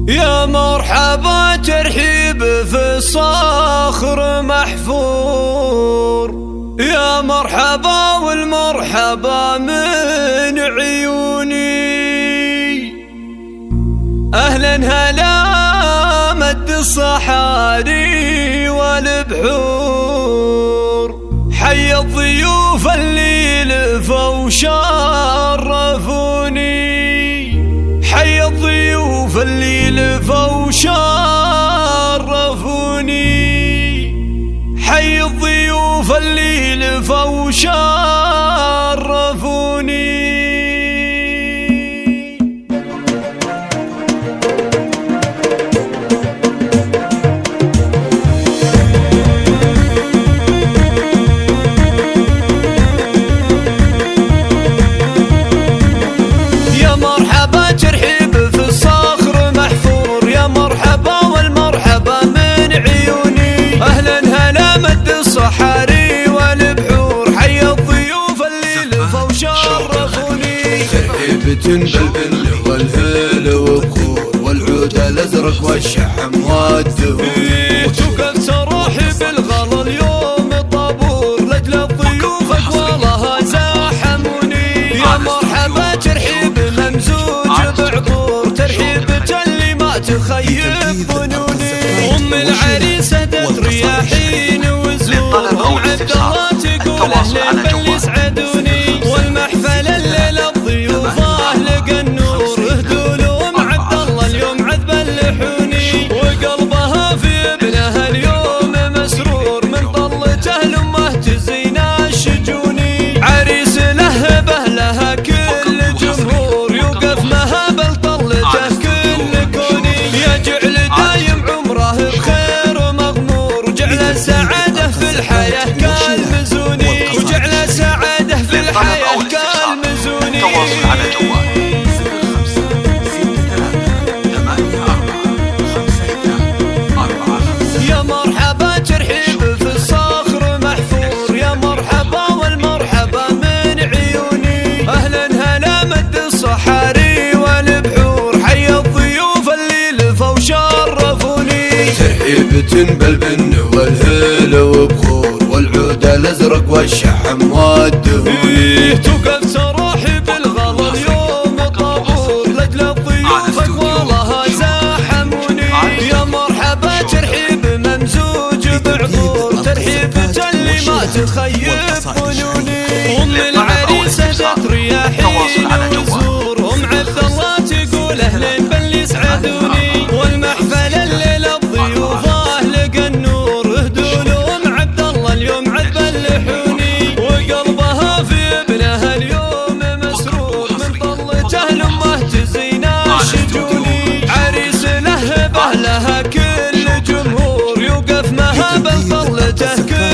يا مرحبا ترحيب في الصخر محفور، يا مرحبا والمرحبا من عيوني. أهلا هلا مد الصحاري والبحور، حي الضيوف اللي لفوا شرفوني، حي الضيوف اللي لفوا شرفوني، حي الضيوف اللي لفوا شرفوني. يا مرحبا ترحيب في الصخر محفور، يا مرحبا والمرحبا من عيوني. أهلا هلا مد الصحاري والبحور، حي الضيوف اللي لفوا شرفوني. ترحيبة بالبن والهيل والكور والعود الازرق والشحم والدهون، وتوقف روحي بالغلا اليوم طابور لاجل الضيوف اقوالها زاحموني. يا مرحبا ترحيب ممزوج بعطور، ترحيبة اللي ما تخيب ظنوني. ام العريس هدت رياحين وزور، ام عبد الله تقول اهلين بل يسعدوني. والمحفل الليله الضيوف لقى النور، اهدوا لهم عبد الله اليوم عذب اللحوني. وقلبها في ابنها اليوم مسرور، من طلته لامه تزين الشجوني. عريس لهبه لها كل جمهور، يوقف مهابل طلته كل كوني. يجعل دايم عمره بخير ومغمور، وجعل السعاده في الحياه كالمزوني، وجعل السعاده في الحياه كالمزوني. تواصل على جوال 05385455. يا مرحبا ترحيب في الصخر محفور، يا مرحبا والمرحبا من عيوني. أهلا هلا مد الصحاري والبحور، حي الضيوف اللي لفوا شرفوني. ترحيبة بالبن والهيل وبخور والعود الازرق والشحم والدهون، توقف روحي بالغلا اليوم طابور لاجل الضيوف اقوالها زاحموني. يا مرحبا ترحيب ممزوج بعطور، ترحيبة اللي ما تخيب ظنوني. ام العريس هدت رياحين وزور، ام عبد الله تقول اهلين بل يسعدوني. والمحفل الليله الضيوف لقى النور، اهدوا لهم عبد الله اليوم عذب اللحوني. وقلبها في ابنها اليوم مسرور، من طلته لامه تزين الشجوني. عريس لهبه لها كل جمهور، يوقف مهابل طلته كل